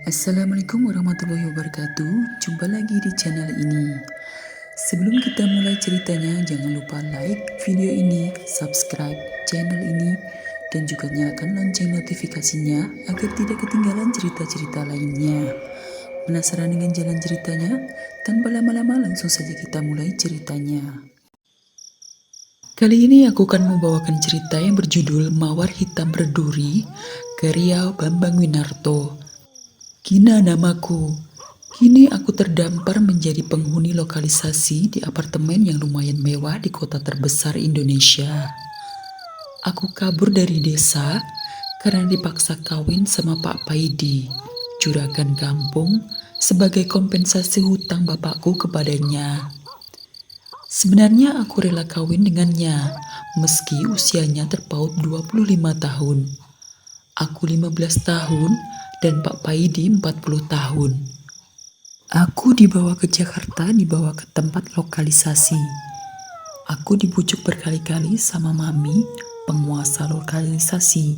Assalamualaikum warahmatullahi wabarakatuh. Jumpa lagi di channel ini. Sebelum kita mulai ceritanya, jangan lupa like video ini, subscribe channel ini, dan juga nyalakan lonceng notifikasinya agar tidak ketinggalan cerita-cerita lainnya. Penasaran dengan jalan ceritanya? Tanpa lama-lama langsung saja kita mulai ceritanya. Kali ini aku akan membawakan cerita yang berjudul Mawar Hitam Berduri, karya Bambang Winarto. Kina namaku. Kini aku terdampar menjadi penghuni lokalisasi di apartemen yang lumayan mewah di kota terbesar Indonesia. Aku kabur dari desa karena dipaksa kawin sama Pak Paidi, juragan kampung, sebagai kompensasi hutang bapakku kepadanya. Sebenarnya aku rela kawin dengannya, meski usianya terpaut 25 tahun. Aku 15 tahun dan Pak Paidi 40 tahun. Aku dibawa ke Jakarta, dibawa ke tempat lokalisasi. Aku dibujuk berkali-kali sama Mami, penguasa lokalisasi.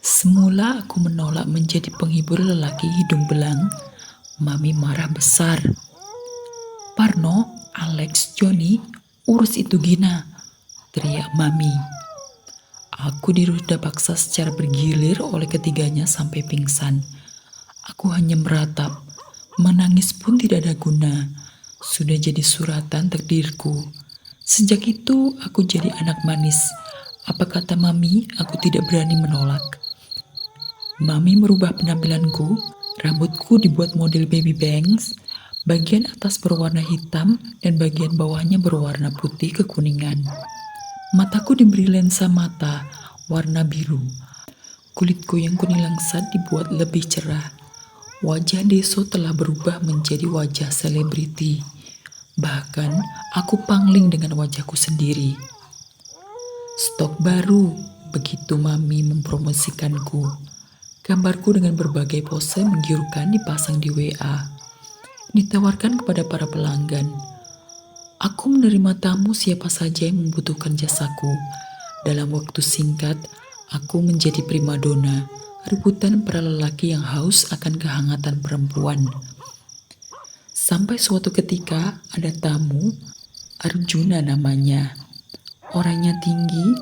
Semula aku menolak menjadi penghibur lelaki hidung belang. Mami marah besar. "Parno, Alex, Joni, urus itu Gina," teriak Mami. Aku diruda paksa secara bergilir oleh ketiganya sampai pingsan. Aku hanya meratap. Menangis pun tidak ada guna. Sudah jadi suratan takdirku. Sejak itu aku jadi anak manis. Apa kata Mami, aku tidak berani menolak. Mami merubah penampilanku. Rambutku dibuat model baby bangs. Bagian atas berwarna hitam dan bagian bawahnya berwarna putih kekuningan. Mataku diberi lensa mata warna biru. Kulitku yang kuning langsat dibuat lebih cerah. Wajah Deso telah berubah menjadi wajah selebriti. Bahkan aku pangling dengan wajahku sendiri. Stok baru, begitu Mami mempromosikanku. Gambarku dengan berbagai pose menggiurkan dipasang di WA. Ditawarkan kepada para pelanggan. Aku menerima tamu siapa saja yang membutuhkan jasaku. Dalam waktu singkat, aku menjadi primadona, rebutan para lelaki yang haus akan kehangatan perempuan. Sampai suatu ketika ada tamu, Arjuna namanya. Orangnya tinggi,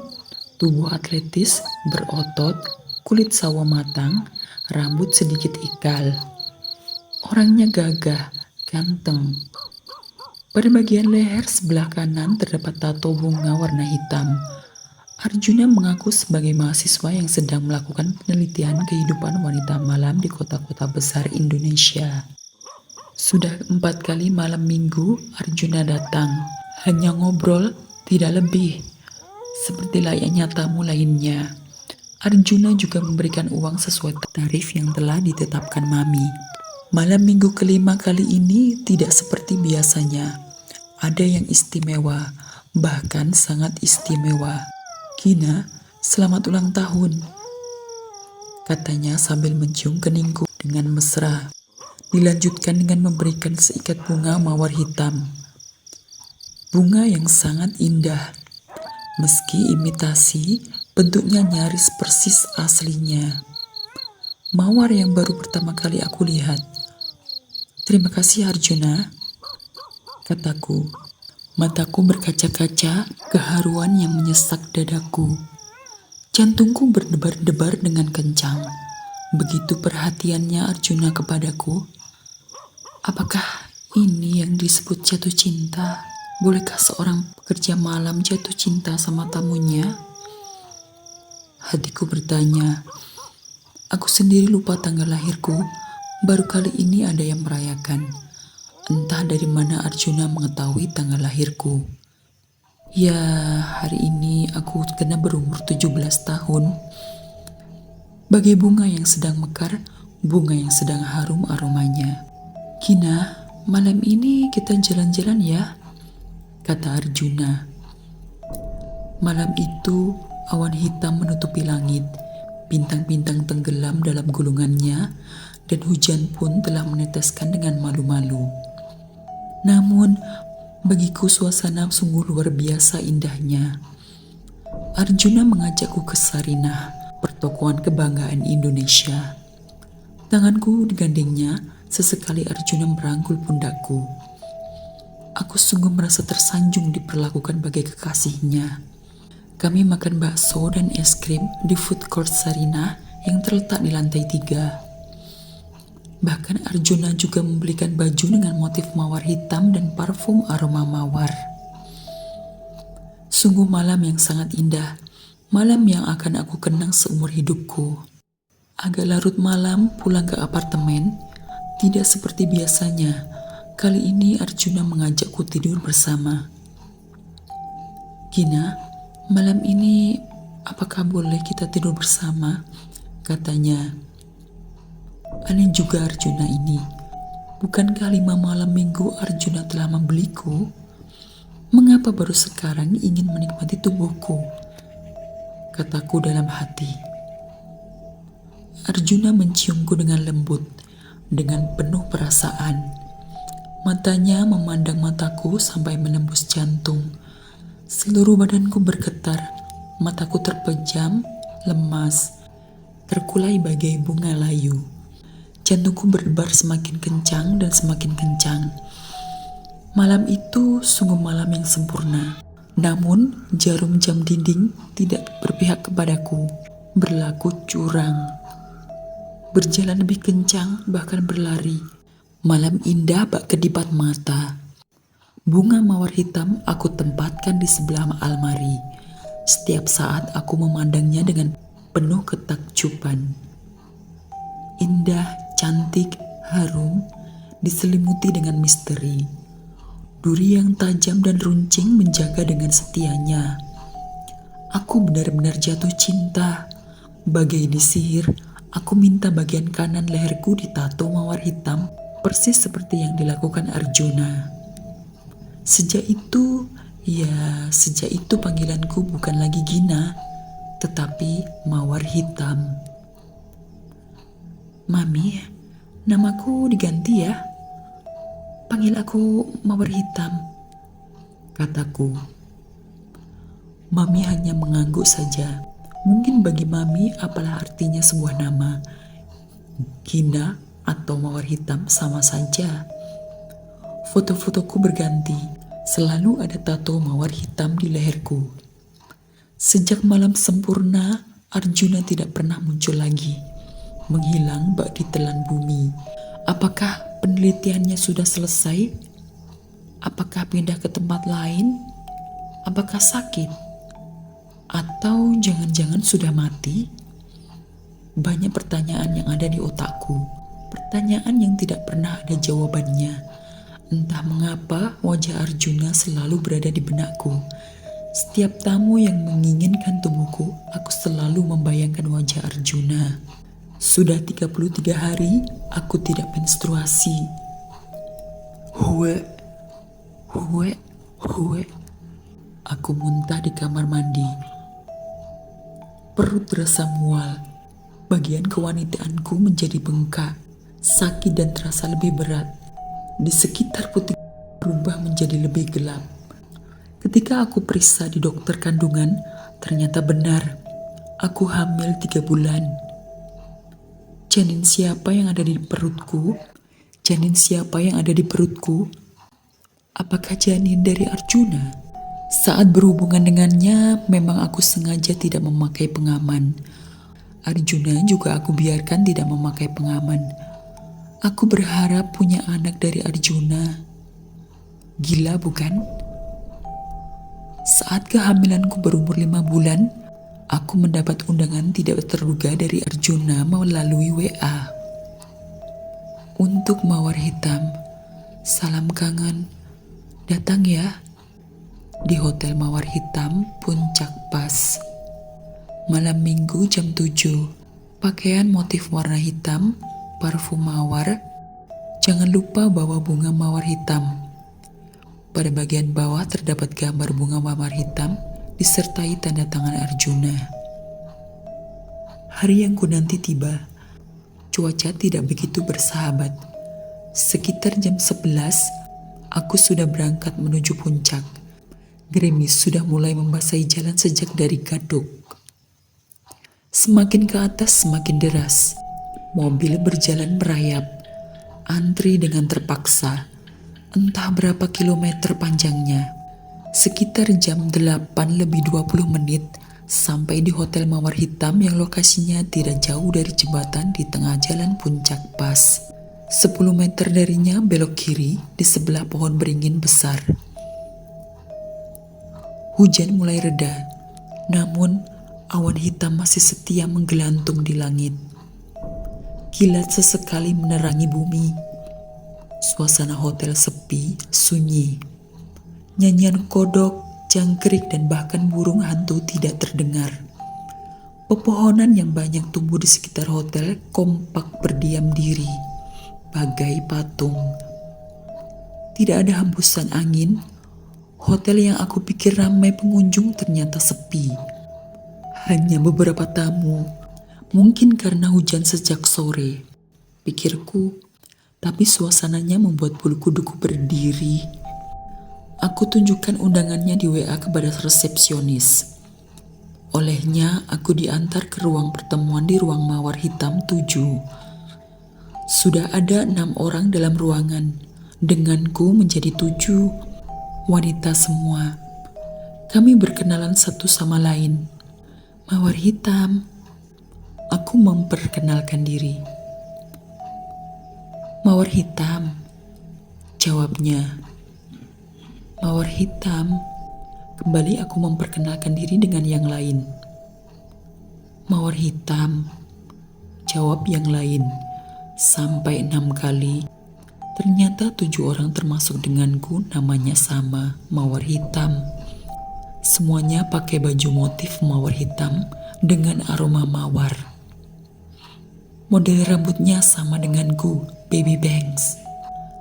tubuh atletis, berotot, kulit sawo matang, rambut sedikit ikal. Orangnya gagah, ganteng. Pada bagian leher sebelah kanan terdapat tato bunga warna hitam. Arjuna mengaku sebagai mahasiswa yang sedang melakukan penelitian kehidupan wanita malam di kota-kota besar Indonesia. Sudah 4 kali malam minggu Arjuna datang. Hanya ngobrol, tidak lebih. Seperti layaknya tamu lainnya. Arjuna juga memberikan uang sesuai tarif yang telah ditetapkan Mami. Malam minggu kelima kali ini tidak seperti biasanya. Ada yang istimewa, bahkan sangat istimewa. "Gina, selamat ulang tahun," katanya sambil mencium keningku dengan mesra. Dilanjutkan dengan memberikan seikat bunga mawar hitam. Bunga yang sangat indah. Meski imitasi, bentuknya nyaris persis aslinya. Mawar yang baru pertama kali aku lihat. "Terima kasih Arjuna," kataku. Mataku berkaca-kaca, keharuan yang menyesak dadaku. Jantungku berdebar-debar dengan kencang. Begitu perhatiannya Arjuna kepadaku. Apakah ini yang disebut jatuh cinta? Bolehkah seorang pekerja malam jatuh cinta sama tamunya? Hatiku bertanya. Aku sendiri lupa tanggal lahirku. Baru kali ini ada yang merayakan. Entah dari mana Arjuna mengetahui tanggal lahirku. Ya, hari ini aku kena berumur 17 tahun. Bagai bunga yang sedang mekar, bunga yang sedang harum aromanya. "Gina, malam ini kita jalan-jalan ya," kata Arjuna. Malam itu, awan hitam menutupi langit. Bintang-bintang tenggelam dalam gulungannya, dan hujan pun telah meneteskan dengan malu-malu. Namun, bagiku suasana sungguh luar biasa indahnya. Arjuna mengajakku ke Sarinah, pertokoan kebanggaan Indonesia. Tanganku digandengnya, sesekali Arjuna merangkul pundakku. Aku sungguh merasa tersanjung diperlakukan bagai kekasihnya. Kami makan bakso dan es krim di food court Sarinah yang terletak di lantai 3. Bahkan Arjuna juga membelikan baju dengan motif mawar hitam dan parfum aroma mawar. Sungguh malam yang sangat indah, malam yang akan aku kenang seumur hidupku. Agak larut malam pulang ke apartemen, tidak seperti biasanya. Kali ini Arjuna mengajakku tidur bersama. "Gina, malam ini apakah boleh kita tidur bersama?" katanya. Aneh juga Arjuna ini. Bukankah 5 malam minggu Arjuna telah membeliku? Mengapa baru sekarang ingin menikmati tubuhku? Kataku dalam hati. Arjuna menciumku dengan lembut, dengan penuh perasaan. Matanya memandang mataku sampai menembus jantung. Seluruh badanku bergetar, mataku terpejam, lemas, terkulai bagai bunga layu. Jantungku berdebar semakin kencang dan semakin kencang. Malam itu sungguh malam yang sempurna. Namun jarum jam dinding tidak berpihak kepadaku, berlaku curang. Berjalan lebih kencang, bahkan berlari. Malam indah bak kedipat mata. Bunga mawar hitam aku tempatkan di sebelah almari. Setiap saat aku memandangnya dengan penuh ketakjuban. Indah, cantik, harum, diselimuti dengan misteri. Duri yang tajam dan runcing menjaga dengan setianya. Aku benar-benar jatuh cinta. Bagai disihir, aku minta bagian kanan leherku ditato mawar hitam, persis seperti yang dilakukan Arjuna. Sejak itu panggilanku bukan lagi Gina, tetapi mawar hitam. "Mami, namaku diganti ya. Panggil aku mawar hitam," kataku. Mami hanya mengangguk saja. Mungkin bagi Mami apalah artinya sebuah nama. Gina atau mawar hitam sama saja. Foto-fotoku berganti, selalu ada tato mawar hitam di leherku. Sejak malam sempurna, Arjuna tidak pernah muncul lagi, menghilang bak ditelan bumi. Apakah penelitiannya sudah selesai? Apakah pindah ke tempat lain? Apakah sakit? Atau jangan-jangan sudah mati? Banyak pertanyaan yang ada di otakku. Pertanyaan yang tidak pernah ada jawabannya. Entah mengapa wajah Arjuna selalu berada di benakku. Setiap tamu yang menginginkan tubuhku, aku selalu membayangkan wajah Arjuna. Sudah 33 hari aku tidak menstruasi. Hue. Aku muntah di kamar mandi. Perut terasa mual. Bagian kewanitaanku menjadi bengkak. Sakit dan terasa lebih berat. Di sekitar putih berubah menjadi lebih gelap. Ketika aku periksa di dokter kandungan, ternyata benar. Aku hamil 3 bulan. Janin siapa yang ada di perutku? Janin siapa yang ada di perutku? Apakah janin dari Arjuna? Saat berhubungan dengannya, memang aku sengaja tidak memakai pengaman. Arjuna juga aku biarkan tidak memakai pengaman. Aku berharap punya anak dari Arjuna. Gila bukan? Saat kehamilanku berumur 5 bulan, aku mendapat undangan tidak terduga dari Arjuna melalui WA. "Untuk mawar hitam, salam kangen, datang ya." Di Hotel Mawar Hitam, Puncak Pas. Malam minggu jam 7. Pakaian motif warna hitam, parfum mawar. Jangan lupa bawa bunga mawar hitam. Pada bagian bawah terdapat gambar bunga mawar hitam disertai tanda tangan Arjuna. Hari yang kunanti tiba. Cuaca tidak begitu bersahabat. Sekitar jam 11, aku sudah berangkat menuju puncak. Gerimis sudah mulai membasahi jalan sejak dari Gadok. Semakin ke atas semakin deras. Mobil berjalan merayap, antri dengan terpaksa, entah berapa kilometer panjangnya. Sekitar jam 8 lebih 20 menit sampai di Hotel Mawar Hitam yang lokasinya tidak jauh dari jembatan di tengah jalan Puncak Pas. 10 meter darinya belok kiri di sebelah pohon beringin besar. Hujan mulai reda, namun awan hitam masih setia menggelantung di langit. Kilat sesekali menerangi bumi. Suasana hotel sepi, sunyi. Nyanyian kodok, jangkrik, dan bahkan burung hantu tidak terdengar. Pepohonan yang banyak tumbuh di sekitar hotel kompak berdiam diri, bagai patung. Tidak ada hembusan angin. Hotel yang aku pikir ramai pengunjung ternyata sepi. Hanya beberapa tamu. Mungkin karena hujan sejak sore, pikirku, tapi suasananya membuat bulu kuduku berdiri. Aku tunjukkan undangannya di WA kepada resepsionis. Olehnya, aku diantar ke ruang pertemuan di ruang Mawar Hitam 7. Sudah ada 6 orang dalam ruangan, denganku menjadi 7, wanita semua. Kami berkenalan satu sama lain. Mawar Hitam. Aku memperkenalkan diri. Mawar Hitam, jawabnya. Mawar Hitam. Kembali aku memperkenalkan diri dengan yang lain. Mawar Hitam, jawab yang lain. Sampai 6 kali. Ternyata 7 orang termasuk denganku namanya sama, Mawar Hitam. Semuanya pakai baju motif mawar hitam dengan aroma mawar. Model rambutnya sama denganku, baby bangs.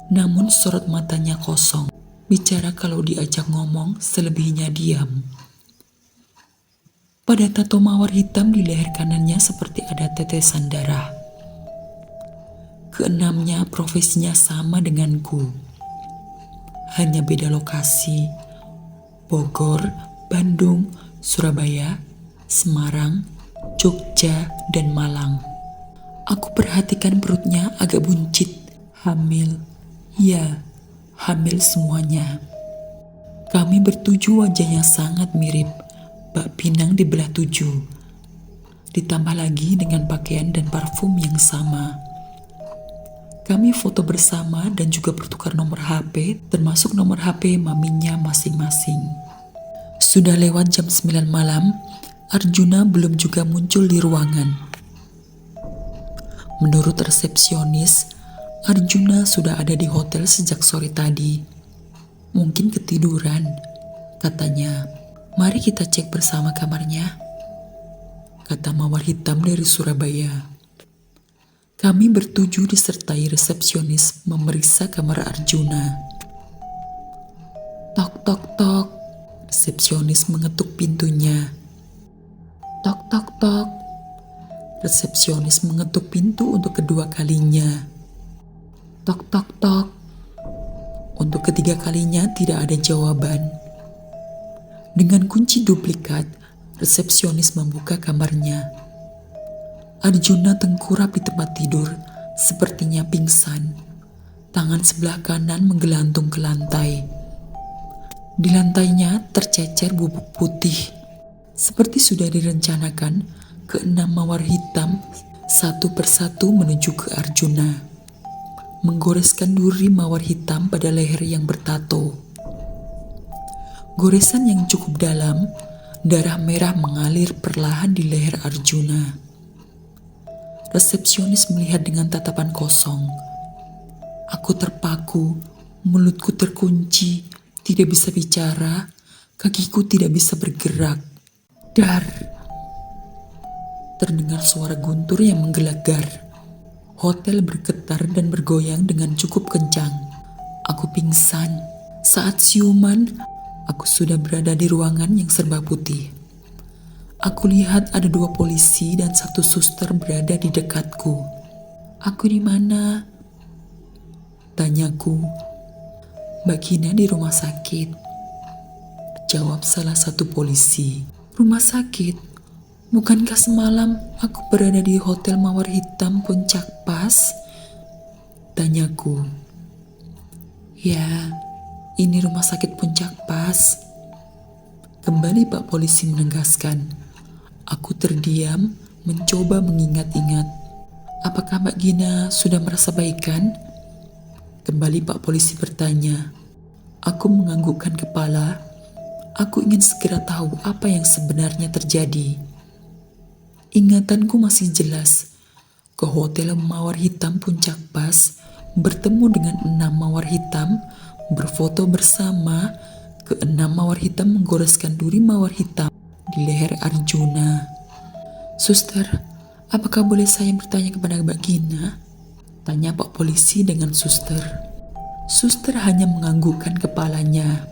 Namun sorot matanya kosong. Bicara kalau diajak ngomong, selebihnya diam. Pada tato mawar hitam di leher kanannya seperti ada tetesan darah. Keenamnya profesinya sama denganku. Hanya beda lokasi. Bogor, Bandung, Surabaya, Semarang, Jogja, dan Malang. Aku perhatikan perutnya agak buncit. Hamil. Ya, hamil semuanya. Kami bertujuh wajahnya sangat mirip. Bak pinang dibelah 7. Ditambah lagi dengan pakaian dan parfum yang sama. Kami foto bersama dan juga bertukar nomor HP, termasuk nomor HP maminya masing-masing. Sudah lewat jam 9 malam, Arjuna belum juga muncul di ruangan. Menurut resepsionis, Arjuna sudah ada di hotel sejak sore tadi. Mungkin ketiduran, katanya. Mari kita cek bersama kamarnya, kata Mawar Hitam dari Surabaya. Kami bertujuh disertai resepsionis memeriksa kamar Arjuna. Tok tok tok, resepsionis mengetuk pintunya. Tok tok tok. Resepsionis mengetuk pintu untuk kedua kalinya. Tok tok tok. Untuk ketiga kalinya tidak ada jawaban. Dengan kunci duplikat, resepsionis membuka kamarnya. Arjuna tengkurap di tempat tidur, sepertinya pingsan. Tangan sebelah kanan menggelantung ke lantai. Di lantainya tercecer bubuk putih. Seperti sudah direncanakan, keenam mawar hitam satu persatu menuju ke Arjuna, menggoreskan duri mawar hitam pada leher yang bertato. Goresan yang cukup dalam, darah merah mengalir perlahan di leher Arjuna. Resepsionis melihat dengan tatapan kosong. Aku terpaku, mulutku terkunci, tidak bisa bicara, kakiku tidak bisa bergerak. Dar! Terdengar suara guntur yang menggelegar. Hotel bergetar dan bergoyang dengan cukup kencang. Aku pingsan. Saat siuman, aku sudah berada di ruangan yang serba putih. Aku lihat ada 2 polisi dan 1 suster berada di dekatku. Aku di mana? Tanyaku. Mbak Gina di rumah sakit, jawab salah satu polisi. Rumah sakit? Bukankah semalam aku berada di Hotel Mawar Hitam Puncak Pas? Tanyaku. Ya, ini rumah sakit Puncak Pas. Kembali Pak Polisi menegaskan. Aku terdiam, mencoba mengingat-ingat. Apakah Mbak Gina sudah merasa baikan? Kembali Pak Polisi bertanya. Aku menganggukkan kepala. Aku ingin segera tahu apa yang sebenarnya terjadi. Ingatanku masih jelas. Ke Hotel Mawar Hitam Puncak Pas, bertemu dengan 6 mawar hitam, berfoto bersama. Ke-6 mawar hitam menggoreskan duri mawar hitam di leher Arjuna. Suster, apakah boleh saya bertanya kepada Mbak Gina? Tanya Pak Polisi dengan suster. Suster hanya menganggukkan kepalanya.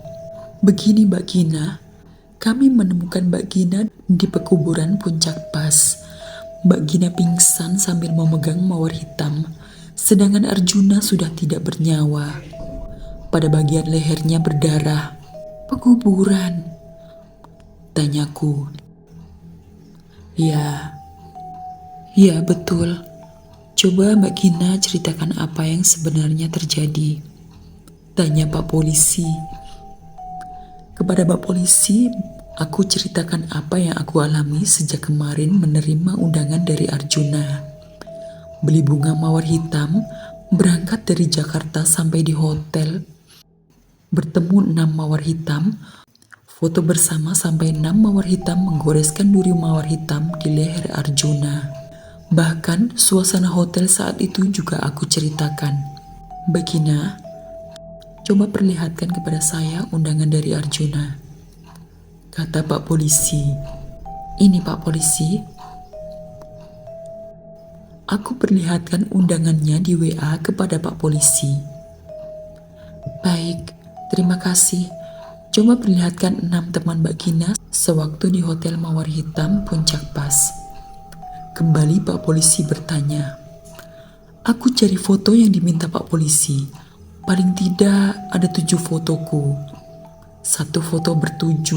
Begini Mbak Gina, kami menemukan Mbak Gina di pekuburan Puncak Pas. Mbak Gina pingsan sambil memegang mawar hitam, sedangkan Arjuna sudah tidak bernyawa. Pada bagian lehernya berdarah. Pekuburan? Tanyaku. Ya betul. Coba Mbak Gina ceritakan apa yang sebenarnya terjadi. Tanya Pak Polisi. Kepada Pak Polisi, aku ceritakan apa yang aku alami sejak kemarin menerima undangan dari Arjuna. Beli bunga mawar hitam, berangkat dari Jakarta sampai di hotel. Bertemu 6 mawar hitam, foto bersama sampai 6 mawar hitam menggoreskan duri mawar hitam di leher Arjuna. Bahkan suasana hotel saat itu juga aku ceritakan. Mbak Gina, coba perlihatkan kepada saya undangan dari Arjuna. Kata Pak Polisi. Ini Pak Polisi. Aku perlihatkan undangannya di WA kepada Pak Polisi. Baik, terima kasih. Coba perlihatkan 6 teman Mbak Gina sewaktu di Hotel Mawar Hitam Puncak Pas. Kembali Pak Polisi bertanya. Aku cari foto yang diminta Pak Polisi. Paling tidak ada 7 fotoku. 1 foto ber-7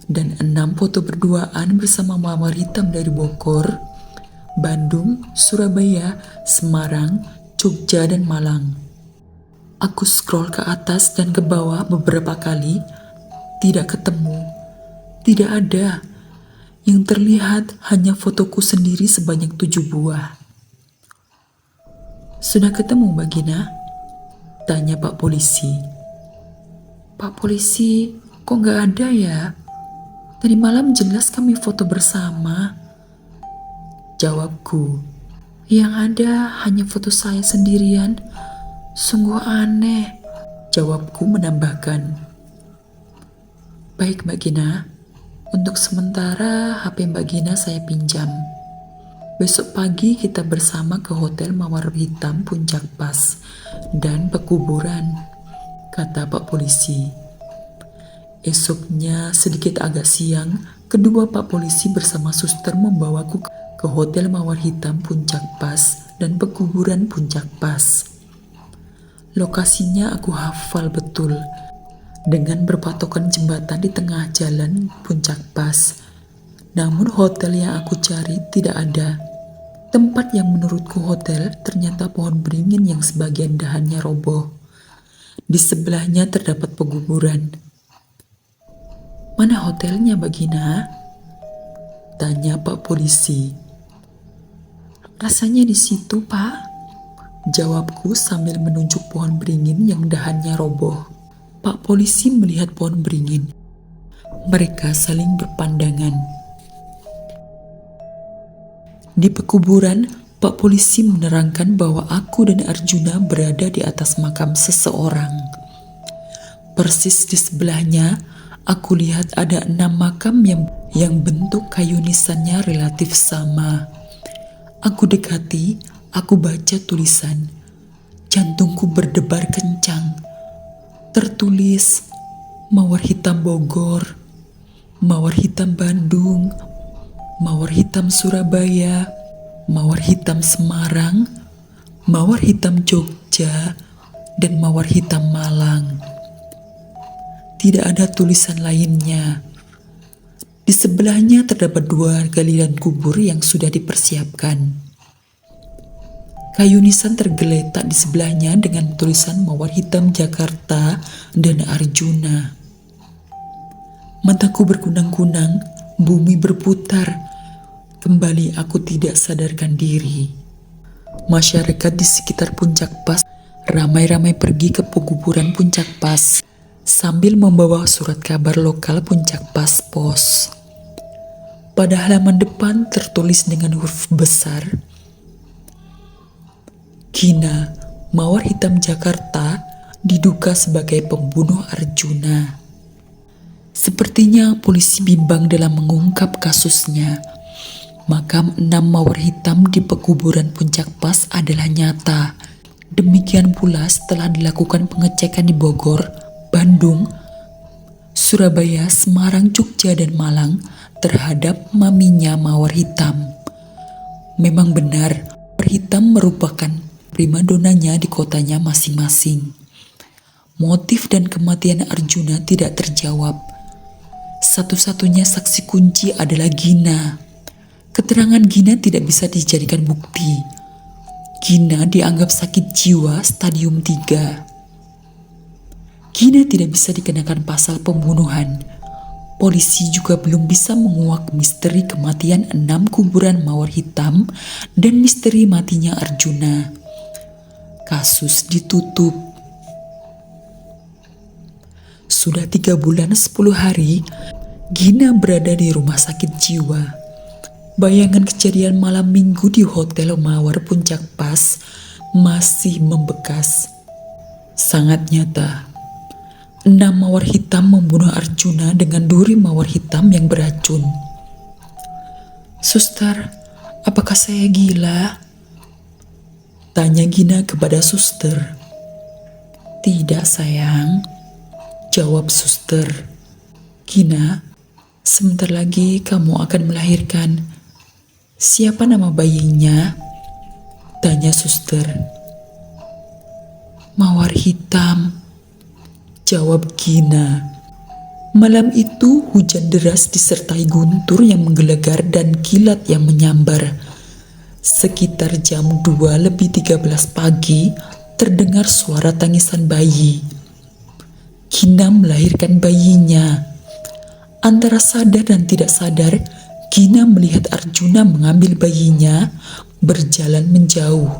dan 6 foto berduaan bersama mawar hitam dari Bogor, Bandung, Surabaya, Semarang, Jogja, dan Malang. Aku scroll ke atas dan ke bawah beberapa kali, tidak ketemu, tidak ada. Yang terlihat hanya fotoku sendiri sebanyak 7 buah. Sudah ketemu Mbak Gina? Tanya Pak Polisi. Pak Polisi, kok nggak ada ya? Tadi malam jelas kami foto bersama. Jawabku. Yang ada hanya foto saya sendirian. Sungguh aneh. Jawabku menambahkan. Baik Mbak Gina, untuk sementara HP Mbak Gina saya pinjam. Besok pagi kita bersama ke Hotel Mawar Hitam Puncak Pas dan pekuburan, kata Pak Polisi. Esoknya sedikit agak siang, kedua Pak Polisi bersama suster membawaku ke Hotel Mawar Hitam Puncak Pas dan pekuburan Puncak Pas. Lokasinya aku hafal betul, dengan berpatokan jembatan di tengah jalan Puncak Pas. Namun hotel yang aku cari tidak ada. Tempat yang menurutku hotel ternyata pohon beringin yang sebagian dahannya roboh. Di sebelahnya terdapat pekuburan. Mana hotelnya Mbak Gina? Tanya Pak Polisi. Rasanya di situ Pak. Jawabku sambil menunjuk pohon beringin yang dahannya roboh. Pak Polisi melihat pohon beringin. Mereka saling berpandangan. Di pekuburan, Pak Polisi menerangkan bahwa aku dan Arjuna berada di atas makam seseorang. Persis di sebelahnya, aku lihat ada 6 makam yang bentuk kayu nisannya relatif sama. Aku dekati, aku baca tulisan. Jantungku berdebar kencang. Tertulis, Mawar Hitam Bogor, Mawar Hitam Bandung, Mawar Hitam Surabaya, Mawar Hitam Semarang, Mawar Hitam Jogja, dan Mawar Hitam Malang. Tidak ada tulisan lainnya. Di Di sebelahnya terdapat 2 galian kubur yang sudah dipersiapkan. Kayu nisan tergeletak di sebelahnya dengan tulisan Mawar Hitam Jakarta dan Arjuna. Mataku berkunang-kunang, bumi berputar. Kembali aku tidak sadarkan diri. Masyarakat di sekitar Puncak Pas ramai-ramai pergi ke penguburan Puncak Pas sambil membawa surat kabar lokal Puncak Pas Pos. Pada halaman depan tertulis dengan huruf besar, Gina, Mawar Hitam Jakarta, diduga sebagai pembunuh Arjuna. Sepertinya polisi bimbang dalam mengungkap kasusnya. Makam 6 mawar hitam di pekuburan Puncak Pas adalah nyata. Demikian pula setelah dilakukan pengecekan di Bogor, Bandung, Surabaya, Semarang, Jogja, dan Malang terhadap maminya mawar hitam. Memang benar, mawar hitam merupakan primadonanya di kotanya masing-masing. Motif dan kematian Arjuna tidak terjawab. Satu-satunya saksi kunci adalah Gina. Keterangan Gina tidak bisa dijadikan bukti. Gina dianggap sakit jiwa stadium 3. Gina tidak bisa dikenakan pasal pembunuhan. Polisi juga belum bisa menguak misteri kematian 6 kuburan mawar hitam dan misteri matinya Arjuna. Kasus ditutup. Sudah 3 bulan 10 hari, Gina berada di rumah sakit jiwa. Bayangan kejadian malam minggu di Hotel Mawar Puncak Pas masih membekas. Sangat nyata. 6 mawar hitam membunuh Arjuna dengan duri mawar hitam yang beracun. Suster, apakah saya gila? Tanya Gina kepada suster. Tidak sayang, jawab suster. Gina, sebentar lagi kamu akan melahirkan. Siapa nama bayinya? Tanya suster. Mawar hitam, jawab Gina. Malam itu hujan deras disertai guntur yang menggelegar dan kilat yang menyambar. Sekitar jam 2:13 pagi terdengar suara tangisan bayi. Gina melahirkan bayinya. Antara sadar dan tidak sadar, Gina melihat Arjuna mengambil bayinya, berjalan menjauh.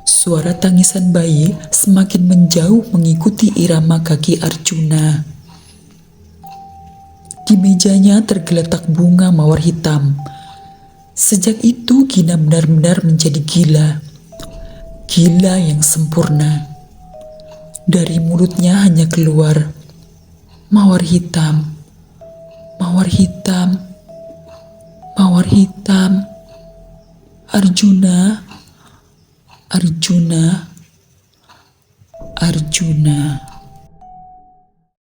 Suara tangisan bayi semakin menjauh mengikuti irama kaki Arjuna. Di mejanya tergeletak bunga mawar hitam. Sejak itu Gina benar-benar menjadi gila. Gila yang sempurna. Dari mulutnya hanya keluar, mawar hitam, mawar hitam, mawar hitam, Arjuna, Arjuna, Arjuna.